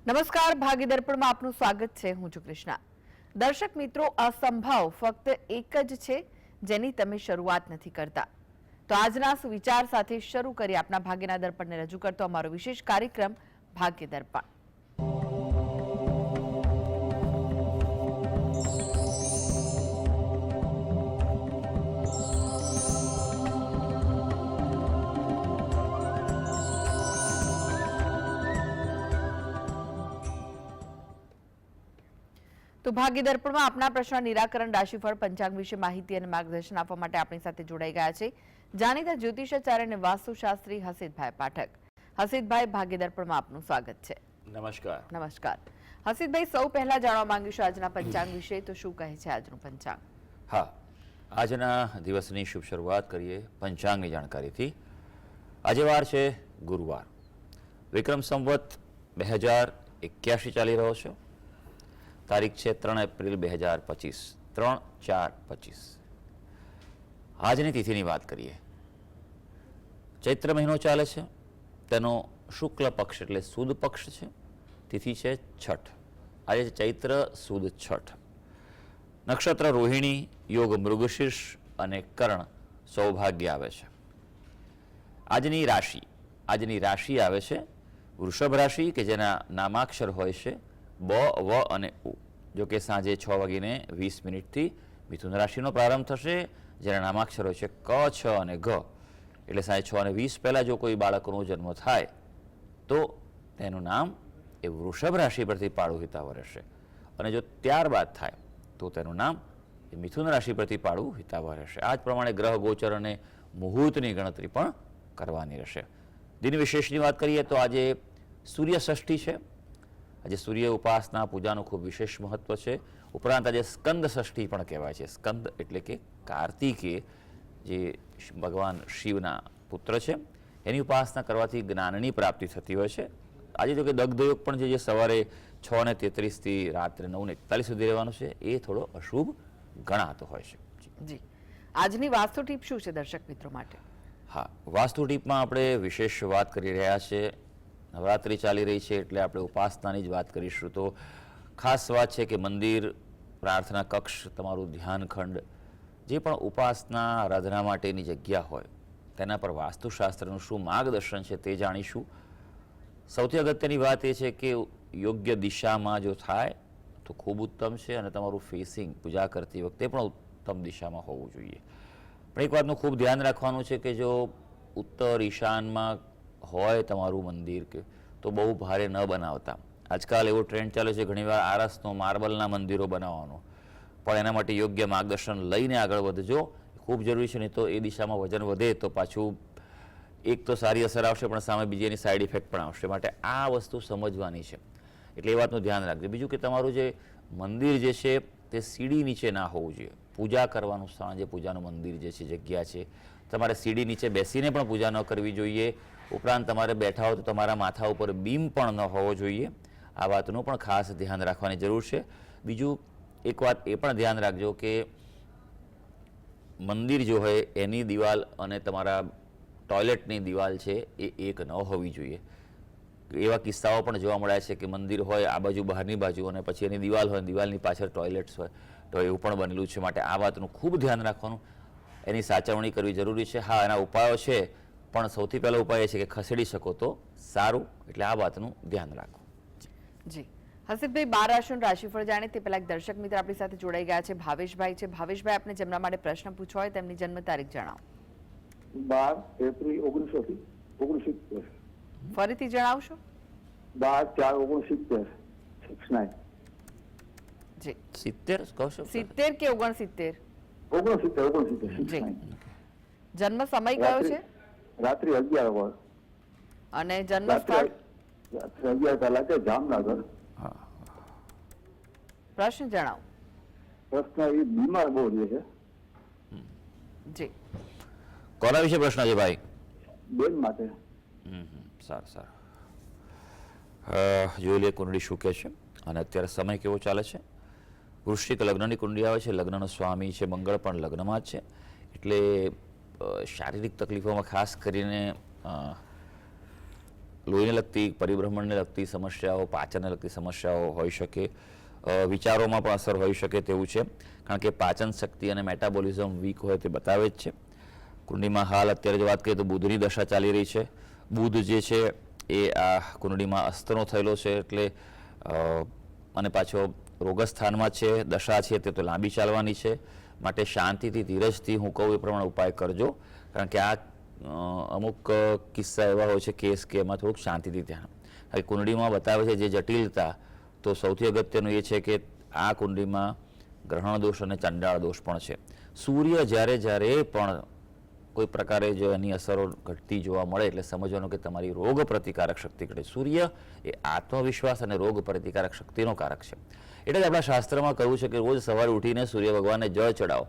નમસ્કાર, ભાગ્ય દર્પણમાં આપનું સ્વાગત છે. હું છું કૃષ્ણા. દર્શક મિત્રો, અસંભવ ફક્ત એક જ છે જેની તમે શરૂઆત નથી કરતા. તો આજના સુવિચાર સાથે શરૂ કરી આપના ભાગ્યના દર્પણને રજૂ કરતો અમારો વિશેષ કાર્યક્રમ ભાગ્ય દર્પણ. તો ભાગ્ય દર્પણમાં આપના પ્રશ્ન નિરાકરણ, રાશિફળ, પંચાંગ વિશે માહિતી અને માર્ગદર્શન આપવા માટે આપણી સાથે જોડાઈ ગયા છે જાણીતા જ્યોતિષાચાર્ય અને વાસ્તુશાસ્ત્રી હસીતભાઈ પાઠક. હસીતભાઈ, ભાગ્ય દર્પણમાં આપનું સ્વાગત છે. નમસ્કાર. નમસ્કાર હસીતભાઈ, સૌ પહેલા જાણવા માંગીશું આજના પંચાંગ વિશે. તો શું કહે છે આજનું પંચાંગ? હા, આજના દિવસની શુભ શરૂઆત કરીએ પંચાંગની જાણકારીથી. આજે વાર છે ગુરુવાર, વિક્રમ સંવત 2081 ચાલી રહ્યો છે. તારીખ છે 3 એપ્રિલ 2025, 3/4/25. આજની તિથિની વાત કરીએ. ચૈત્ર મહિનો ચાલે છે, તેનો શુક્લ પક્ષ એટલે સુદ પક્ષ છે. તિથિ છે છઠ. આજે ચૈત્ર સુદ છઠ. નક્ષત્ર રોહિણી, યોગ મૃગશીર્ષ અને કર્ણ સૌભાગ્ય આવે છે. આજની રાશિ આવે છે વૃષભ રાશિ, કે જેના નામાક્ષર હોય છે બ, વ અને ઉ. જો કે સાંજે 6:20 મિથુન રાશિનો પ્રારંભ થશે, જેના નામાક્ષર હોય છે ક, છ અને ઘ. એટલે સાંજે 6:20 પહેલાં જો કોઈ બાળકનો જન્મ થાય તો તેનું નામ એ વૃષભ રાશિ પરથી પાડું હિતાવહ રહેશે, અને જો ત્યારબાદ થાય તો તેનું નામ એ મિથુન રાશિ પરથી પાડું હિતાવહ રહેશે. આ જ પ્રમાણે ગ્રહ ગોચર અને મુહૂર્તની ગણતરી પણ કરવાની રહેશે. દિન વિશેષની વાત કરીએ તો આજે સૂર્ય ષષ્ઠી છે. આજે સૂર્ય ઉપાસના પૂજાનું ખૂબ વિશેષ મહત્વ છે. ઉપરાંત આજે સ્કંદ ષષ્ઠી પણ કહેવાય છે. સ્કંદ એટલે કે કાર્તિકેય, જે ભગવાન શિવના પુત્ર છે, એની ઉપાસના કરવાથી જ્ઞાનની પ્રાપ્તિ થતી હોય છે. આજે જો કે દગ્ધયોગ પણ જે સવારે 6:33 થી રાત્રે 9:41 સુધી રહેવાનું છે, એ થોડો અશુભ ગણાતો હોય છે. જી, આજની વાસ્તુ ટીપ શું છે દર્શક મિત્રો માટે? હા, વાસ્તુ ટીપમાં આપણે વિશેષ વાત કરી રહ્યા છીએ. નવરાત્રિ ચાલી રહી છે એટલે આપણે ઉપાસનાની જ વાત કરીશું. તો ખાસ વાત છે કે મંદિર, પ્રાર્થના કક્ષ, તમારું ધ્યાનખંડ, જે પણ ઉપાસના આરાધના માટેની જગ્યા હોય તેના પર વાસ્તુશાસ્ત્રનું શું માર્ગદર્શન છે તે જાણીશું. સૌથી અગત્યની વાત એ છે કે યોગ્ય દિશામાં જો થાય તો ખૂબ ઉત્તમ છે, અને તમારું ફેસિંગ પૂજા કરતી વખતે પણ ઉત્તમ દિશામાં હોવું જોઈએ. પણ એક વાતનું ખૂબ ધ્યાન રાખવાનું છે કે જો ઉત્તર ઈશાનમાં હોય તમારું મંદિર કે તો બહુ ભારે ન બનાવતા. આજકાલ એવો ટ્રેન્ડ ચાલે છે ઘણીવાર આરસનો, માર્બલના મંદિરો બનાવવાનો, પણ એના માટે યોગ્ય માર્ગદર્શન લઈને આગળ વધજો. ખૂબ જરૂરી છે, નહીં તો એ દિશામાં વજન વધે તો પાછું એક તો સારી અસર આવશે, પણ સામે બીજી એની સાઈડ ઇફેક્ટ પણ આવશે. માટે આ વસ્તુ સમજવાની છે, એટલે એ વાતનું ધ્યાન રાખજો. બીજું કે તમારું જે મંદિર જે છે તે સીડી નીચે ના હોવું જોઈએ. પૂજા કરવાનું સ્થાન, જે પૂજાનું મંદિર જે છે, જગ્યા છે, તમારે સીડી નીચે બેસીને પણ પૂજા ન કરવી જોઈએ. ઉપરાંત તમારે બેઠા હો તો તમારા માથા ઉપર બીમ પણ ન હોવો જોઈએ. આ વાતનું પણ ખાસ ધ્યાન રાખવાની જરૂર છે. બીજું એક વાત એ પણ ધ્યાન રાખજો કે મંદિર જો હોય એની દિવાલ અને તમારા ટોયલેટની દિવાલ છે એ એક ન હોવી જોઈએ. એવા કિસ્સાઓ પણ જોવા મળ્યા છે કે મંદિર હોય આ બાજુ, બહારની બાજુ, અને પછી એની દિવાલ હોય, દિવાલની પાછળ ટોયલેટ્સ હોય, તો એવું પણ બનેલું છે. માટે આ વાતનું ખૂબ ધ્યાન રાખવાનું, એની સાચવણી કરવી જરૂરી છે. હા, એના ઉપાયો છે, પણ સૌથી પહેલો ઉપાય એ છે કે ખસેડી શકો તો સારું. એટલે આ વાતનું ધ્યાન રાખો. જી હસીતભાઈ, 12 રાશિનું રાશિફળ જાણે તે પહેલા એક દર્શક મિત્ર આપણી સાથે જોડાઈ ગયા છે, ભાવેશભાઈ છે. ભાવેશભાઈ, આપને જેમના માટે પ્રશ્ન પૂછવો હોય તેમની જન્મ તારીખ જણાવો. 12 એપ્રિલ 1969. ફરીથી જણાવશો? 12/4/69. 69. જી, 70 કહો છો? 70 કે 69? 69. જન્મ સમય કયો છે? રાત્રિ 11 વાગે. અને જન્મ સ્થળ? રાત્રે 11 કલાકે જામનગર. પ્રશ્ન જણાવો. પ્રશ્ન એ બીમાર બહુ રહે છે. જી, કોના વિશે પ્રશ્ન છે ભાઈ? બેન માટે. સારું સારું. જોઈ લે કુંડળી શું કહે છે, અને અત્યારે સમય કેવો ચાલે છે. વૃશ્ચિક લગ્નની કુંડળી આવે છે. લગ્નનો સ્વામી છે મંગળ, પણ લગ્નમાં જ છે. એટલે શારીરિક તકલીફોમાં ખાસ કરીને લોહીને લગતી, પરિભ્રમણને લગતી સમસ્યાઓ, પાચનને લગતી સમસ્યાઓ હોઈ શકે, વિચારોમાં પણ અસર હોઈ શકે તેવું છે, કારણ કે પાચન શક્તિ અને મેટાબોલિઝમ વીક હોય તે બતાવે જ છે. કુંડળીમાં હાલ અત્યારે જો વાત કરીએ તો બુધની દશા ચાલી રહી છે. બુધ જે છે એ આ કુંડળીમાં અસ્તનો થયેલો છે, એટલે અને પાછો રોગસ્થાનમાં છે, દશા છે તે તો લાંબી ચાલવાની છે. માટે શાંતિથી, ધીરજથી હું કહું એ પ્રમાણે ઉપાય કરજો, કારણ કે આ અમુક કિસ્સા એવા હોય છે કેસ કે એમાં થોડુંક શાંતિથી ધ્યાન. હવે કુંડળીમાં બતાવે છે જે જટિલતા, તો સૌથી અગત્યનું એ છે કે આ કુંડળીમાં ગ્રહણ દોષ અને ચંડાળ દોષ પણ છે. સૂર્ય જ્યારે પણ કોઈ પ્રકારે જો એની અસરો ઘટતી જોવા મળે એટલે સમજવાનું કે તમારી રોગ પ્રતિકારક શક્તિ ઘટે. સૂર્ય એ આત્મવિશ્વાસ અને રોગ પ્રતિકારક શક્તિનો કારક છે. એટલે જ આપણા શાસ્ત્રમાં કહ્યું છે કે રોજ સવારે ઉઠીને સૂર્ય ભગવાનને જળ ચડાવો.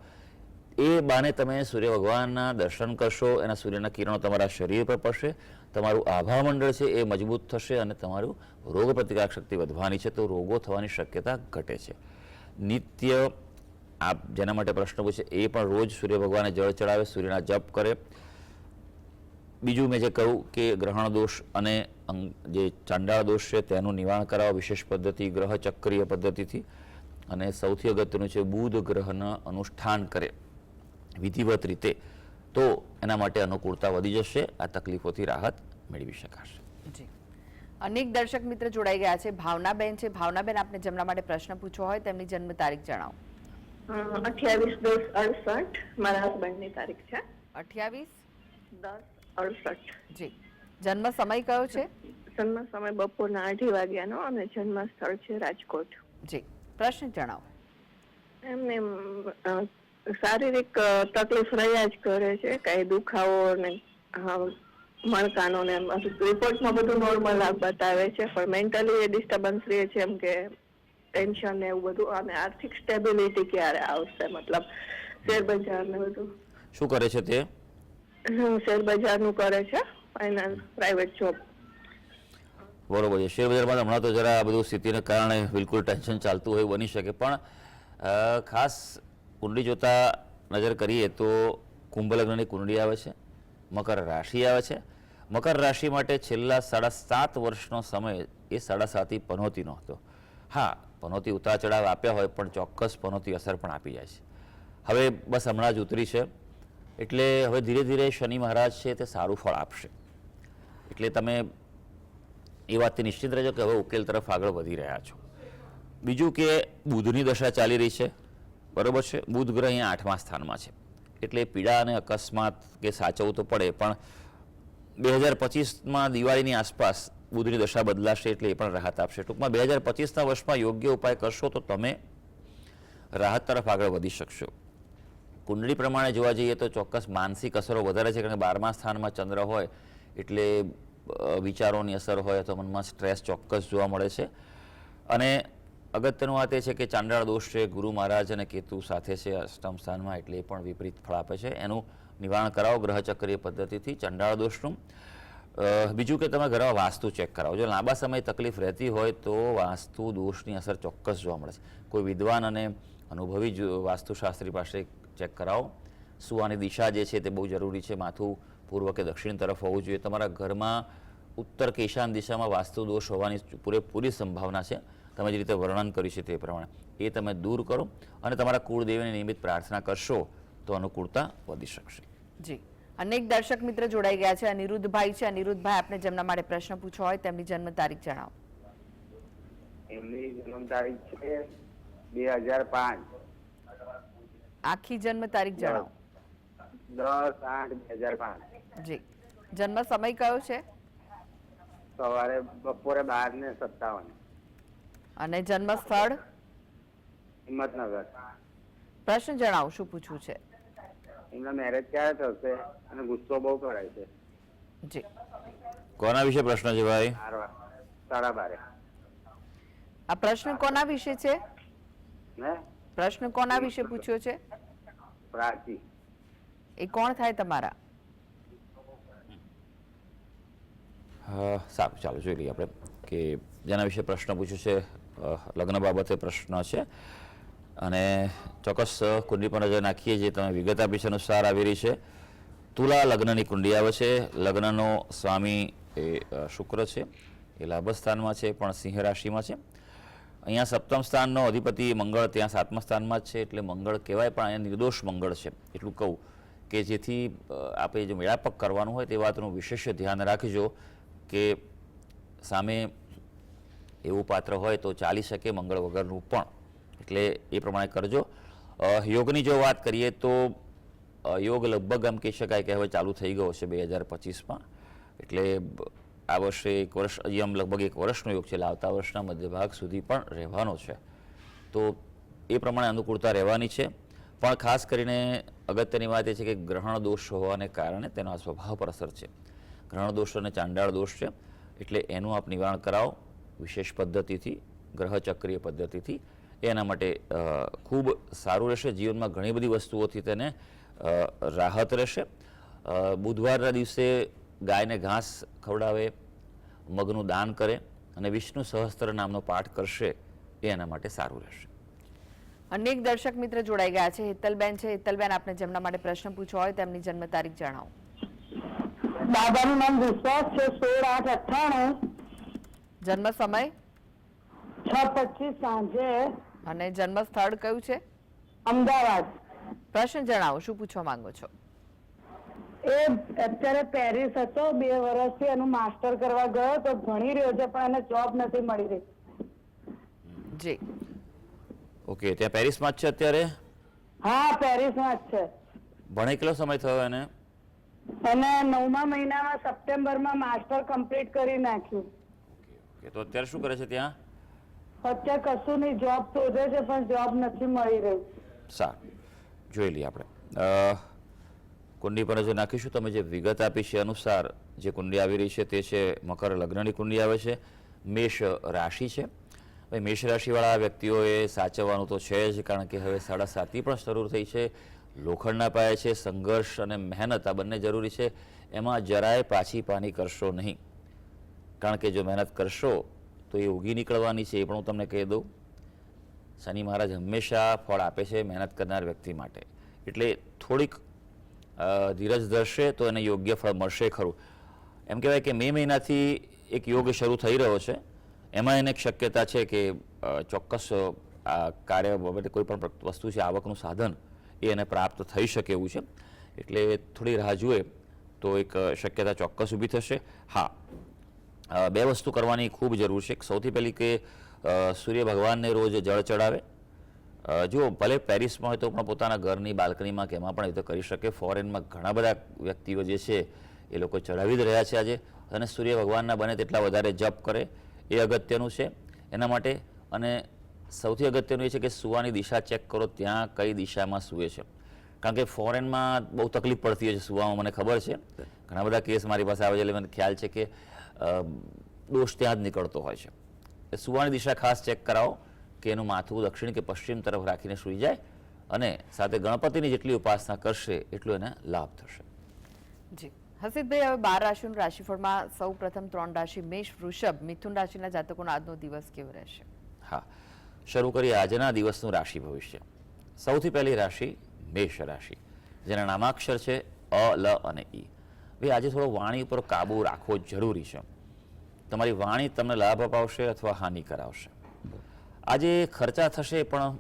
એ બાને તમે સૂર્ય ભગવાનના દર્શન કરશો, એના સૂર્યના કિરણો તમારા શરીર પર પડશે, તમારું આભા મંડળ છે એ મજબૂત થશે અને તમારું રોગ પ્રતિકારક શક્તિ વધવાની છે, તો રોગો થવાની શક્યતા ઘટે છે. નિત્ય આપ જેના માટે પ્રશ્ન પૂછે એ પણ રોજ સૂર્ય ભગવાનને જળ ચડાવે, સૂર્યના જપ કરે. બીજું મેં જે કહ્યું કે ગ્રહણ દોષ અને જે ચાંડાળ દોષ છે તેનું નિવારણ કરાવો વિશેષ પદ્ધતિ, ગ્રહ ચક્રીય પદ્ધતિથી. અને સૌથી અગત્યનું છે બુધ ગ્રહના અનુષ્ઠાન કરે વિધિવત રીતે, તો એના માટે અનુકૂળતા વધી જશે, આ તકલીફોથી રાહત મેળવી શકાશે. જી, અનેક દર્શક મિત્ર જોડાઈ ગયા છે. ભાવનાબેન છે. ભાવનાબેન, આપને જેમના માટે પ્રશ્ન પૂછવો હોય તેમની જન્મ તારીખ જણાવો. 28/10/68 મારા હસબન્ડની તારીખ છે. 28/10/68. 10/68. જી, જન્મ સમય કયો છે? જન્મ સમય બપોરના 2:30 વાગ્યાનો અને જન્મ સ્થળ છે રાજકોટ. જી, પ્રશ્ન જણાવો. એમને શારીરિક તકલીફ રહ્યા જ કરે છે, કઈ દુખાવો ને મણકાનો ને રિપોર્ટમાં બધું નોર્મલ બતાવે છે, પણ મેન્ટલી ડિસ્ટર્બન્સ રહે છે, એમ કે ટેન્શન ને એવું બધું. અને આર્થિક સ્ટેબિલિટી ક્યારે આવશે, મતલબ શેર બજાર ને બધું. શું કરે છે તે? શેર બજારનું કરે છે, ફાઇનાન્સ, પ્રાઇવેટ જોબ. બરોબર છે. શેર બજારમાં હમણાં તો જરા આ બધું સ્થિતિને કારણે બિલકુલ ટેન્શન ચાલતું હોય બની શકે, પણ ખાસ કુંડળી જોતા નજર કરીએ તો કુંભ લગ્નની કુંડળી આવે છે, મકર રાશિ આવે છે. મકર રાશિ માટે છેલ્લા 7.5 વર્ષનો સમય એ 7.5 પનોતીનો હતો. હા, પનોતી ઉતાર ચઢાવ આપ્યા હોય, પણ ચોક્કસ પનોતી અસર પણ આપી જાય છે. હવે બસ હમણાં જ ઉતરી છે, એટલે હવે ધીરે ધીરે શનિ મહારાજ છે તે સારું ફળ આપશે. એટલે તમે એ વાતથી નિશ્ચિત રહેજો કે હવે ઉકેલ તરફ આગળ વધી રહ્યા છો. બીજું કે બુધની દશા ચાલી રહી છે, બરોબર છે. બુધ ગ્રહ અહીંયા 8મા સ્થાનમાં છે, એટલે પીડા અને અકસ્માત કે સાચવવું તો પડે, પણ 2025માં દિવાળીની આસપાસ બુધની દશા બદલાશે, એટલે એ પણ રાહત આપશે. ટૂંકમાં 2025ના વર્ષમાં યોગ્ય ઉપાય કરશો તો તમે રાહત તરફ આગળ વધી શકશો. કુંડળી પ્રમાણે જોવા જઈએ તો ચોક્કસ માનસિક અસરો વધારે છે, કારણ કે 12મા સ્થાનમાં ચંદ્ર હોય એટલે વિચારોની અસર હોય અથવા મનમાં સ્ટ્રેસ ચોક્કસ જોવા મળે છે. અને અગત્યનું વાત એ છે કે ચાંડાળ દોષ છે, ગુરુ મહારાજ અને કેતુ સાથે છે 8મ સ્થાનમાં, એટલે એ પણ વિપરીત ફળ આપે છે. એનું નિવારણ કરાવો ગ્રહચક્રીય પદ્ધતિથી ચાંડાળ દોષનું. બીજું કે તમે ઘરમાં વાસ્તુ ચેક કરાવો. જો લાંબા સમય તકલીફ રહેતી હોય તો વાસ્તુ દોષની અસર ચોક્કસ જોવા મળે છે. કોઈ વિદ્વાન અને અનુભવી જ વાસ્તુશાસ્ત્રી પાસે ચેક કરાવો. સુવાની દિશા જે છે તે બહુ જરૂરી છે. માથું પૂર્વ કે દક્ષિણ તરફ હોવું જોઈએ. તમારા ઘરમાં ઉત્તર કે ઈશાન દિશામાં વાસ્તુ દોષ હોવાની પૂરેપૂરી સંભાવના છે. તમે જે રીતે વર્ણન કર્યું છે તે પ્રમાણે એ તમે દૂર કરો અને તમારા કુળદેવીની નિયમિત પ્રાર્થના કરશો તો અનુકૂળતા વધી શકશે. જી, અનેક દર્શક મિત્ર જોડાઈ ગયા છે. અનિરુદ્ધભાઈ છે. અનિરુદ્ધભાઈ, આપને જેમના માટે પ્રશ્ન પૂછવો હોય તેમની જન્મ તારીખ જણાવો. એમની જન્મ તારીખ છે 2005. આખી જન્મ તારીખ જણાવો. 10/8/2005. જી, જન્મ સમય કયો છે? સવારે બપોરે 12:57. અને જન્મ સ્થળ? હિંમતનગર. પ્રશ્ન જણાવો, શું પૂછવું છે? એમના મેરેજ ક્યારે થશે અને ગુસ્સો બહુ કરાય છે. જી, કોના વિશે પ્રશ્ન છે ભાઈ? 12:30. આ પ્રશ્ન કોના વિશે છે? ને પ્રશ્ન કોના વિશે પૂછ્યો છે? પ્રાચી. એ કોણ થાય તમારા? સારું, ચાલો જોઈ લઈએ આપણે કે જેના વિશે પ્રશ્ન પૂછ્યો છે. લગ્ન બાબતે પ્રશ્ન છે અને ચોક્કસ કુંડળી પર નજર નાખીએ. જે તમે વિગત આપી છે અનુસાર આવી રહી છે. તુલા લગ્નની કુંડળી આવે છે. લગ્નનો સ્વામી એ શુક્ર છે, એ લાભ સ્થાનમાં છે, પણ સિંહ રાશિમાં છે. અહીંયા સપ્તમ સ્થાનનો અધિપતિ મંગળ ત્યાં સાતમા સ્થાનમાં જ છે, એટલે મંગળ કહેવાય, પણ અહીંયા નિર્દોષ મંગળ છે એટલું કહું, કે જેથી આપણે જો મેળાપક કરવાનું હોય તે વાતનું વિશેષ ધ્યાન રાખજો કે સામે એવું પાત્ર હોય તો ચાલી શકે મંગળ વગરનું પણ, એટલે એ પ્રમાણે કરજો. યોગની જો વાત કરીએ તો યોગ લગભગ આમ કહી શકાય કે હવે ચાલુ થઈ ગયો છે 2025માં, એટલે આ વર્ષે એક વર્ષ હજી આમ લગભગ એક વર્ષનો યોગ છે, એટલે આવતા વર્ષના મધ્યભાગ સુધી પણ રહેવાનો છે, તો એ પ્રમાણે અનુકૂળતા રહેવાની છે. પણ ખાસ કરીને અગત્યની વાત એ છે કે ગ્રહણ દોષ હોવાને કારણે તેનો આ સ્વભાવ પર અસર છે. ગ્રહણ દોષ અને ચાંડાળ દોષ છે, એટલે એનું આપ નિવારણ કરાવો વિશેષ પદ્ધતિથી, ગ્રહચક્રીય પદ્ધતિથી. એના માટે ખૂબ સારું રહેશે. જીવનમાં ઘણી બધી વસ્તુઓથી તેને રાહત રહેશે. બુધવારના દિવસે ગાયને ઘાસ ખવડાવે, મગનું દાન કરે અને વિષ્ણુ સહસ્ત્ર નામનો પાઠ કરશે, એ એના માટે સારું રહેશે. અનેક દર્શક મિત્ર જોડાઈ ગયા છે. હેતલબેન છે. હેતલબેન, આપને જેમના માટે પ્રશ્ન પૂછવો હોય તેમની જન્મ તારીખ જણાવો. દાદાનું નામ વિશ્વાસ છે, 16/8/98, જન્મ સમય 6:25 સાંજે, અને જન્મ સ્થળ કયું છે? અમદાવાદ. પ્રશ્ન જણાવો, શું પૂછવા માંગો છો? એ અત્યારે પેરિસ હતો 2 વર્ષથી, એનું માસ્ટર કરવા ગયો તો ભણી રહ્યો છે, પણ એને જોબ નથી મળી રહી. જી, ઓકે, ત્યાં પેરિસમાં જ છે અત્યારે? હા, પેરિસમાં જ છે. ભણે કેટલો સમય થયો એને? અને 9મા મહિનામાં સપ્ટેમ્બરમાં માસ્ટર કમ્પ્લીટ કરી નાખ્યું. ઓકે, તો અત્યારે શું કરે છે ત્યાં? અત્યારે કશું નહીં, જોબ શોધે છે પણ જોબ નથી મળી રહી. સારું, જોઈ લઈએ આપણે. કુંડી પર નજર નાખીશું. તમે જે વિગત આપી છે અનુસાર જે કુંડી આવી રહી છે તે છે મકર લગ્નની કુંડી આવે છે, મેષ રાશિ છે. ભાઈ મેષ રાશિવાળા વ્યક્તિઓએ સાચવવાનું તો છે જ, કારણ કે હવે 7.5 પણ શરૂ થઈ છે. લોખંડના પાયે છે, સંઘર્ષ અને મહેનત આ બંને જરૂરી છે. એમાં જરાય પાછી પાની કરશો નહીં, કારણ કે જો મહેનત કરશો તો એ ઉગી નીકળવાની છે, એ પણ હું તમને કહી દઉં. શનિ મહારાજ હંમેશા ફળ આપે છે મહેનત કરનાર વ્યક્તિ માટે, એટલે થોડીક ધીરજ ધરશે તો એને યોગ્ય ફળ મળશે ખરું. એમ કહેવાય કે મે મહિનાથી એક યોગ શરૂ થઈ રહ્યો છે, એમાં એને એક શક્યતા છે કે ચોક્કસ કાર્ય બાબતે કોઈ પણ વસ્તુ છે, આવકનું સાધન એ એને પ્રાપ્ત થઈ શકે એવું છે, એટલે થોડી રાહ જુએ તો એક શક્યતા ચોક્કસ ઊભી થશે. હા, 2 વસ્તુ કરવાની ખૂબ જરૂર છે. સૌથી પહેલી કે સૂર્ય ભગવાનને રોજ જળ ચડાવે. જો ભલે પેરિસમાં હોય તો પણ પોતાના ઘરની બાલ્કનીમાં કે એમાં પણ એ તો કરી શકે. ફોરેનમાં ઘણા બધા વ્યક્તિઓ જે છે એ લોકો ચડાવી જ રહ્યા છે આજે, અને સૂર્ય ભગવાનના બને તેટલા વધારે જપ કરે એ અગત્યનું છે એના માટે. અને સૌથી અગત્યનું એ છે કે સૂવાની દિશા ચેક કરો, ત્યાં કઈ દિશામાં સૂવે છે, કારણ કે ફોરેનમાં બહુ તકલીફ પડતી હોય છે સૂવામાં. મને ખબર છે, ઘણા બધા કેસ મારી પાસે આવે છે, એટલે મને ખ્યાલ છે કે દોષ ત્યાં જ નીકળતો હોય છે. સૂવાની દિશા ખાસ ચેક કરાવો કે એનું માથું દક્ષિણ કે પશ્ચિમ તરફ રાખીને સૂઈ જાય, અને સાથે ગણપતિની જેટલી ઉપાસના કરશે એટલું એને લાભ થશે. જી હસીતભાઈ, હવે 12 રાશિનું રાશિફળમાં સૌ પ્રથમ 3 રાશિ મેષ, વૃષભ, મિથુન રાશિના જાતકોનો આજનો દિવસ કેવો રહેશે? હા, શરૂ કરીએ આજના દિવસનું રાશિ ભવિષ્ય. સૌથી પહેલી રાશિ મેષ રાશિ, જેના નામાક્ષર છે અ, લ અને ઈ. ભાઈ આજે થોડો વાણી ઉપર કાબુ રાખવો જરૂરી છે. તમારી વાણી તમને લાભ અપાવશે અથવા હાનિ કરાવશે. આજે ખર્ચા થશે, પણ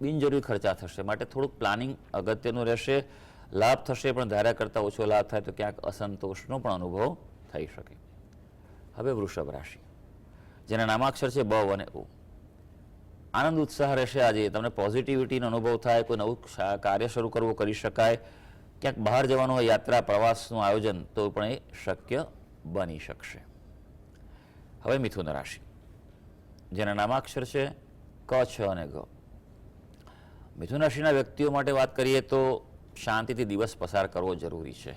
બિનજરૂરી ખર્ચા થશે, માટે થોડુંક પ્લાનિંગ અગત્યનું રહેશે. લાભ થશે, પણ ધાર્યા કરતાં ઓછો લાભ થાય તો ક્યાંક અસંતોષનો પણ અનુભવ થઈ શકે. હવે વૃષભ રાશિ, જેના નામાક્ષર છે બ અને ઉ. આનંદ ઉત્સાહ રહેશે આજે. તમને પોઝિટિવિટીનો અનુભવ થાય, કોઈ નવું કાર્ય શરૂ કરવું કરી શકાય, ક્યાંક બહાર જવાનું હોય, યાત્રા પ્રવાસનું આયોજન, તો પણ એ શક્ય બની શકશે. હવે મિથુન રાશિ, જેના નામાક્ષર છે ક, છ અને ગ. મિથુન રાશિના વ્યક્તિઓ માટે વાત કરીએ તો શાંતિથી દિવસ પસાર કરવો જરૂરી છે.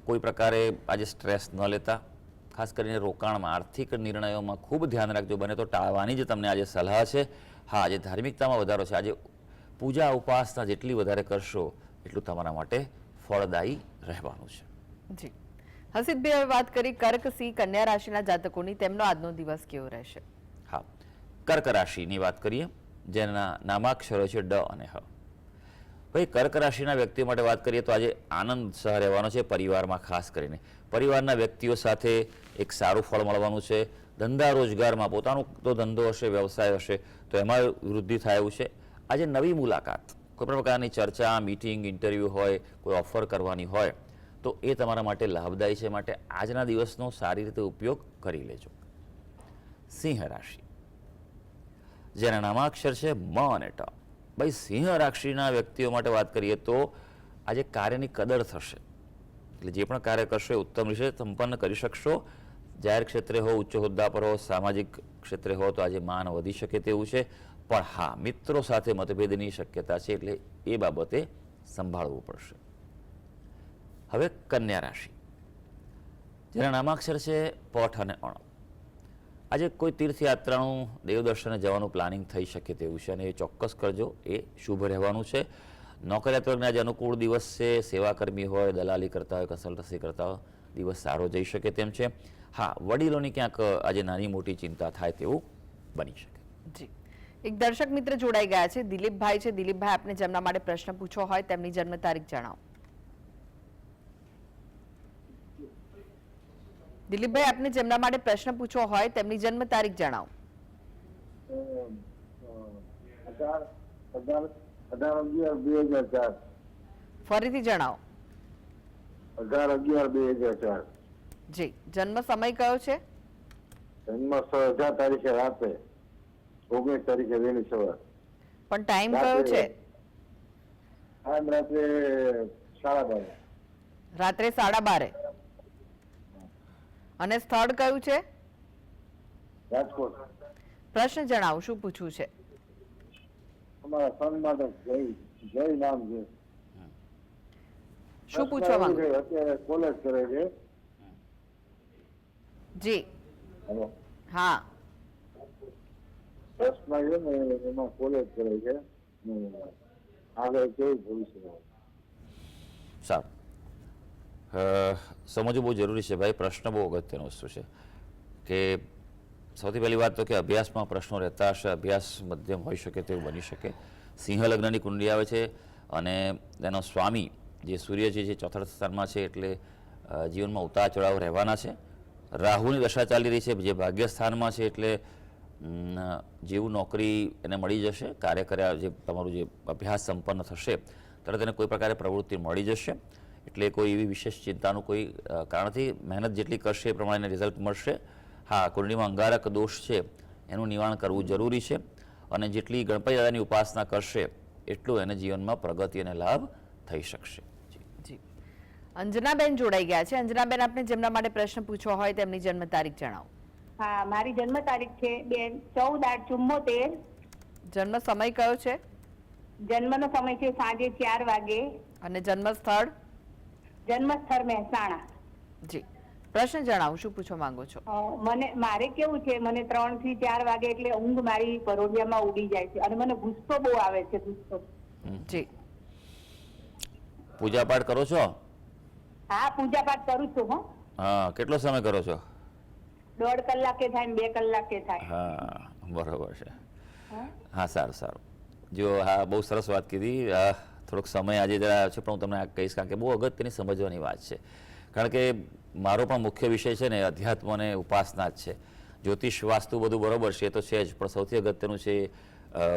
કોઈ પ્રકારે આજે સ્ટ્રેસ ન લેતા, ખાસ કરીને રોકાણમાં, આર્થિક નિર્ણયોમાં ખૂબ ધ્યાન રાખજો. બને તો ટાળવાની જ તમને આજે સલાહ છે. હા, આજે ધાર્મિકતામાં વધારો છે. આજે પૂજા ઉપાસના જેટલી વધારે કરશો એટલું તમારા માટે ફળદાયી રહેવાનું છે. જી હસીતભાઈ, હવે વાત કરી કર્ક, સિંહ, કન્યા રાશિના જાતકોની, તેમનો આજનો દિવસ કેવો રહેશે? હા, કર્ક રાશિની વાત કરીએ, જેના નામાક્ષરો છે ડ અને હ. ભાઈ કર્ક રાશિના વ્યક્તિઓ માટે વાત કરીએ તો આજે આનંદ સહ રહેવાનો છે, પરિવારમાં ખાસ કરીને પરિવારના વ્યક્તિઓ સાથે એક સારું ફળ મળવાનું છે. ધંધા રોજગારમાં પોતાનો તો ધંધો હશે, વ્યવસાય હશે તો એમાં વૃદ્ધિ થાય એવું છે. આજે નવી મુલાકાત, કોઈ પણ પ્રકારની ચર્ચા, મીટિંગ, ઇન્ટરવ્યૂ હોય, કોઈ ઓફર કરવાની હોય તો એ તમારા માટે લાભદાયી છે. માટે આજના દિવસનો સારી રીતે ઉપયોગ કરી લેજો. સિંહ રાશિ, જેના નામાક્ષર છે મ અને ટ. ભાઈ સિંહ રાશિના વ્યક્તિઓ માટે વાત કરીએ તો આજે કાર્યની કદર થશે. એટલે જે પણ કાર્ય કરશો એ ઉત્તમ રીતે સંપન્ન કરી શકશો. જાહેર ક્ષેત્રે હો, ઉચ્ચ હોદ્દા પર હો, સામાજિક ક્ષેત્રે હો તો આજે માન વધી શકે તેવું છે. પણ હા, મિત્રો સાથે મતભેદની શક્યતા છે, એટલે એ બાબતે સંભાળવું પડશે. હવે કન્યા રાશિ, જેના નામાક્ષર છે પઠ અને અણ. આજે કોઈ તીર્થયાત્રાનું, દેવદર્શને જવાનું પ્લાનિંગ થઈ શકે તેવું છે અને એ ચોક્કસ કરજો, એ શુભ રહેવાનું છે. નોકરિયાત વર્ગને આજે અનુકૂળ દિવસ છે. સેવાકર્મી હોય, દલાલી કરતા હોય, કન્સલ્ટન્સી કરતા હોય, દિવસ સારો જઈ શકે તેમ છે. હા, વડીલોની ક્યાંક આજે નાની મોટી ચિંતા થાય તેવું બની શકે. જી, એક દર્શક મિત્ર જોડાઈ ગયા છે, દિલીપભાઈ છે. દિલીપભાઈ, આપને જેમના માટે પ્રશ્ન પૂછવો હોય તેમની જન્મ તારીખ જણાવો. દિલીપભાઈ, આપને જેમના માટે પ્રશ્ન પૂછવો હોય તેમની જન્મ તારીખ જણાવો. 18/11/2004. ફરીથી જણાવો. 18/11/2004. જી, જન્મ સમય કયો છે? જન્મ 18 તારીખે રાતે, 19 તારીખે વહેલી સવાર. પણ ટાઈમ કયો છે? આમ રાત્રે 12:30. રાત્રે 12:30. અને સ્થળ કયું છે? રાજકોટ. પ્રશ્ન જણાવો, શું પૂછવું છે? અમારા સન માટે જય નામ છે. શું પૂછવા માંગો? અત્યારે કોલેજ કરે છે. જી, હેલો. હા. દસમા છે ને એમાં કોલેજ કરે છે. આગળ કેવું ભવિષ્ય? સારું, સમજવું બહુ જરૂરી છે ભાઈ. પ્રશ્ન બહુ અગત્યનો વસ્તુ છે કે સૌથી પહેલી વાત તો કે અભ્યાસમાં પ્રશ્નો રહેતા હશે. અભ્યાસ મધ્યમ હોઈ શકે તેવું બની શકે. સિંહ લગ્નની કુંડળી આવે છે અને તેનો સ્વામી જે સૂર્ય છે, જે ચોથા સ્થાનમાં છે, એટલે જીવનમાં ઉતાર ચઢાવ રહેવાના છે. રાહુની દશા ચાલી રહી છે, જે ભાગ્યસ્થાનમાં છે, એટલે જેવું નોકરી એને મળી જશે. કાર્ય કર્યા, જે તમારું જે અભ્યાસ સંપન્ન થશે તરત એને કોઈ પ્રકારે પ્રવૃત્તિ મળી જશે. એટલે કોઈ એવી વિશેષ ચિંતાનું કોઈ કારણ નથી. મહેનત જેટલી કરશે એ પ્રમાણે રિઝલ્ટ મળશે. હા, કુંડળીમાં અંગારક દોષ છે એનું નિવારણ કરવું જરૂરી છે અને જેટલી ગણપતિ દાદાની ઉપાસના કરશે એટલું એને જીવનમાં પ્રગતિ અને લાભ થઈ શકશે. જી, અંજનાબેન જોડાઈ ગયા છે. અંજનાબેન, આપને જેમના માટે પ્રશ્ન પૂછવો હોય તેમની જન્મ તારીખ જણાવો. હા, મારી જન્મ તારીખ છે 14/8/74. જન્મ સમય કયો છે? જન્મનો સમય છે સાંજે 4 વાગે. અને જન્મ સ્થળ? જન્મ સ્થળ મહેસાણા. જી, પ્રશ્ન જણાવો, શું પૂછવા માંગો છો? મારે કેવું છે, મને 3 થી 4 વાગે એટલે ઊંઘ મારી પરોઢિયામાં ઉડી જાય છે અને મને ગુસ્સો બહુ આવે છે. ગુસ્સો. જી, પૂજા પાઠ કરો છો? હા, પૂજા પાઠ કરું છું. હો, હા, કેટલો સમય કરો છો? 1.5 કલાકે થાય ને 2 કલાકે થાય. હા, બરોબર છે. હા? હા, સારું સારું. જો હા, બહુ સરસ વાત કીધી. થોડોક સમય આજે જરા છે પણ હું તમને આ કહીશ, કારણ કે બહુ અગત્યની સમજવાની વાત છે. કારણ કે મારો પણ મુખ્ય વિષય છે ને અધ્યાત્મ અને ઉપાસના જ છે. જ્યોતિષ, વાસ્તુ બધું બરોબર છે, એ તો છે જ, પણ સૌથી અગત્યનું છે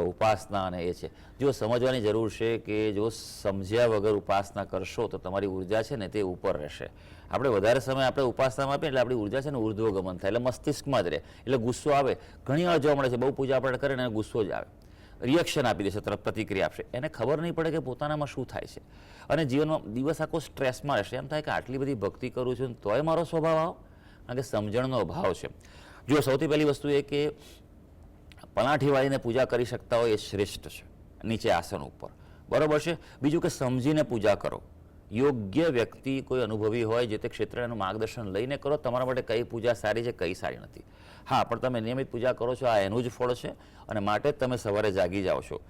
ઉપાસના અને એ છે. જો સમજવાની જરૂર છે કે જો સમજ્યા વગર ઉપાસના કરશો તો તમારી ઉર્જા છે ને તે ઉપર રહેશે. આપણે વધારે સમય આપણે ઉપાસનામાં આપીએ એટલે આપણી ઉર્જા છે ને ઉર્ધ્વગમન થાય, એટલે મસ્તિષ્કમાં જ રહે, એટલે ગુસ્સો આવે. ઘણી વાર જોવા મળે છે બહુ પૂજા પાઠ કરે ને ગુસ્સો જ આવે, રિએક્શન આપી દેશે, તરત પ્રતિક્રિયા આપશે. એને ખબર નહીં પડે કે પોતાનામાં શું થાય છે અને જીવનમાં દિવસ આખો સ્ટ્રેસમાં રહેશે. એમ થાય કે આટલી બધી ભક્તિ કરું છું તોય મારો સ્વભાવ આવો, કારણ કે સમજણનો અભાવ છે. જો સૌથી પહેલી વસ્તુ એ કે પલાઠી વાળીને પૂજા કરી શકતા હોય એ શ્રેષ્ઠ છે, નીચે આસન ઉપર, બરોબર છે. બીજું કે સમજીને પૂજા કરો. યોગ્ય વ્યક્તિ કોઈ અનુભવી હોય જે તે ક્ષેત્રનું માર્ગદર્શન લઈને કરો. તમારા માટે કઈ પૂજા સારી છે, કઈ સારી નથી. હા, પણ તમે નિયમિત પૂજા કરો છો, આ એનું જ ફળ છે અને માટે જ તમે સવારે જાગી જાઓ છો.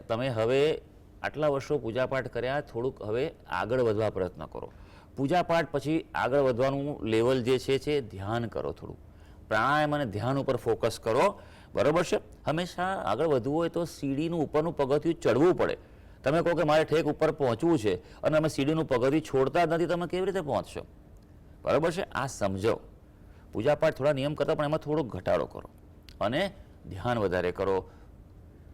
તમે હવે આટલા વર્ષો પૂજાપાઠ કર્યા, થોડુંક હવે આગળ વધવા પ્રયત્ન કરો. પૂજાપાઠ પછી આગળ વધવાનું લેવલ જે છે ધ્યાન કરો. થોડું પ્રાણાયામ અને ધ્યાન ઉપર ફોકસ કરો, બરોબર છે. હંમેશા આગળ વધવું હોય તો સીડીનું ઉપરનું પગથિયું ચડવું પડે. તમે કહો કે મારે ઠેક ઉપર પહોંચવું છે અને અમે સીડીનું પગથિયું છોડતા જ નથી, તમે કેવી રીતે પહોંચશો? બરાબર છે? આ સમજો. પૂજાપાઠ થોડા નિયમ કરતા પણ એમાં થોડો ઘટાડો કરો અને ધ્યાન વધારે કરો,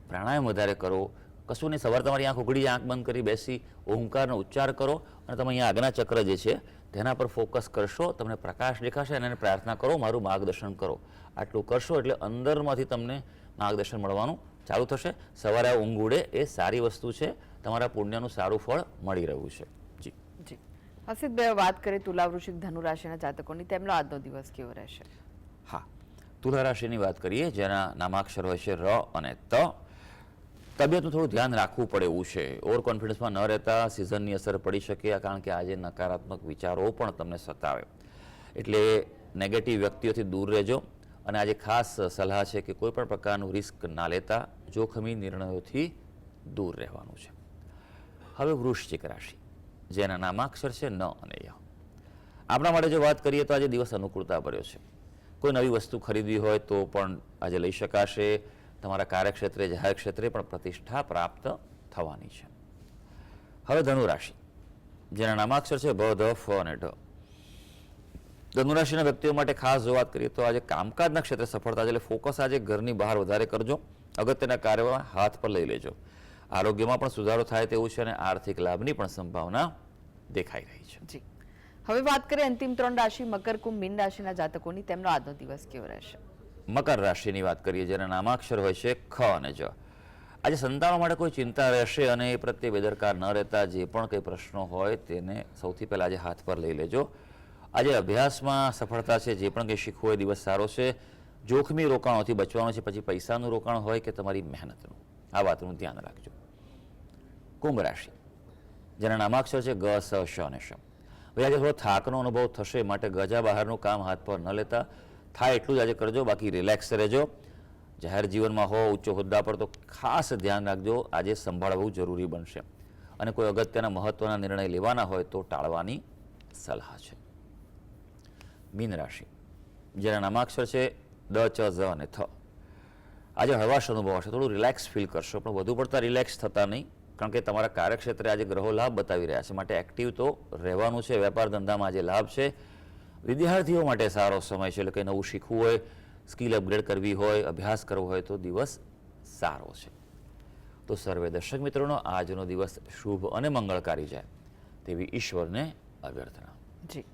પ્રાણાયામ વધારે કરો. કશું નહીં, સવારે તમારી આંખ ઉઘડી, આંખ બંધ કરી બેસી ઓમકારનો ઉચ્ચાર કરો અને તમે અહીંયા આજ્ઞા ચક્ર જે છે તેના પર ફોકસ કરશો, તમને પ્રકાશ દેખાશે અને એને પ્રાર્થના કરો, મારું માર્ગદર્શન કરો. આટલું કરશો એટલે અંદરમાંથી તમને માર્ગદર્શન મળવાનું ચાલુ થશે. સવારે આ ઊંઘ ઉડે એ સારી વસ્તુ છે, તમારા પુણ્યનું સારું ફળ મળી રહ્યું છે. જી જી. હસીદભાઈ, વાત કરીએ તુલા, વૃશ્ચિક, ધનુ રાશિના જાતકોની, તેમનો આજનો દિવસ કેવો રહેશે? હા, તુલા રાશિની વાત કરીએ, જેના નામાક્ષર હોય છે ર અને ત. તબિયતનું થોડું ધ્યાન રાખવું પડે એવું છે. ઓવર કોન્ફિડન્સમાં ન રહેતા સિઝનની અસર પડી શકે, કારણ કે આજે નકારાત્મક વિચારો પણ તમને સતાવે, એટલે નેગેટિવ વ્યક્તિઓથી દૂર રહેજો. અને આજે ખાસ સલાહ છે કે કોઈ પણ પ્રકારનું રિસ્ક ના લેતા, જોખમી નિર્ણયોથી દૂર રહેવાનું છે. હવે વૃશ્ચિક રાશિ, જેના નામાક્ષર છે ન અને ય. આપણા માટે જો વાત કરીએ તો આજે દિવસ અનુકૂળતા ભર્યો છે. કોઈ નવી વસ્તુ ખરીદવી હોય તો પણ આજે લઈ શકાશે. તમારા કાર્યક્ષેત્રે, જાહેર ક્ષેત્રે પણ પ્રતિષ્ઠા પ્રાપ્ત થવાની છે. હવે ધનુ રાશિ, જેના નામાક્ષર છે ભ, ધ, ફ અને ઢ. ધનુરાશિના વ્યક્તિઓ માટે ખાસ જો વાત કરીએ તો આજે કામકાજના ક્ષેત્રે સફળતા છે, એટલે ફોકસ આજે ઘરની બહાર વધારે કરજો. અગત્યના કાર્યોમાં હાથ પર લઈ લેજો. આરોગ્યમાં પણ સુધારો થાય તેવું છે અને આર્થિક લાભની પણ સંભાવના દેખાઈ રહી છે. જી. હવે વાત કરીએ અંતિમ 3 રાશિ, મકર, કુંભ, મીન રાશિના જાતકોની, તેમનો આજનો દિવસ કેવો રહેશે? મકર રાશિની વાત કરીએ, જેના નામાક્ષર હોય છે ખ અને જ. આજે સંતાનો માટે કોઈ ચિંતા રહેશે અને એ પ્રત્યે બેદરકાર ન રહેતા જે પણ કંઈ પ્રશ્નો હોય તેને સૌથી પહેલા આજે હાથ પર લઈ લેજો. આજે અભ્યાસમાં સફળતા છે, જે પણ કંઈ શીખવું હોય દિવસ સારો છે. જોખમી રોકાણોથી બચવાનું છે, પછી પૈસાનું રોકાણ હોય કે તમારી મહેનતનું, આ વાતનું ધ્યાન રાખજો. કુંભ રાશિ, જેના નામાક્ષર છે ગ, સ, શ અને શ. ભાઈ આજે થોડો થાકનો અનુભવ થશે, માટે ગજા બહારનું કામ હાથ પર ન લેતા, થાય એટલું જ આજે કરજો, બાકી રિલેક્સ રહેજો. જાહેર જીવનમાં હો, ઉચ્ચ હોદ્દા પર તો ખાસ ધ્યાન રાખજો, આજે સંભાળવું જરૂરી બનશે. અને કોઈ અગત્યના મહત્વના નિર્ણય લેવાના હોય તો ટાળવાની સલાહ છે. મીન રાશિ, જેના નામાક્ષર છે દ, ચ, ઝ અને થ. આજે હળવાશ અનુભવ હશે, થોડું રિલેક્સ ફીલ કરશો, પણ વધુ પડતા રિલેક્સ થતા નહીં, કારણ કે તમારા કાર્યક્ષેત્રે આજે ગ્રહો લાભ બતાવી રહ્યા છે, માટે એક્ટિવ તો રહેવાનું છે. વેપાર ધંધામાં આજે લાભ છે. વિદ્યાર્થીઓ માટે સારો સમય છે, એટલે કંઈ નવું શીખવું હોય, સ્કિલ અપગ્રેડ કરવી હોય, અભ્યાસ કરવો હોય તો દિવસ સારો છે. તો સર્વે દર્શક મિત્રોનો આજનો દિવસ શુભ અને મંગળકારી જાય તેવી ઈશ્વરને અભ્યર્થના. જી.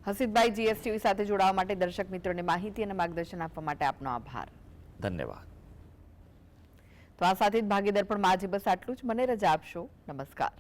હસીદભાઈ, જીએસટીવી સાથે જોડાવા માટે, દર્શક મિત્રોને માહિતી અને માર્ગદર્શન આપવા માટે આપનો આભાર. ધન્યવાદ. તો આ સાથે જ ભાગીદાર પણ આજે બસ આટલું જ. મને રજા આપશો. નમસ્કાર.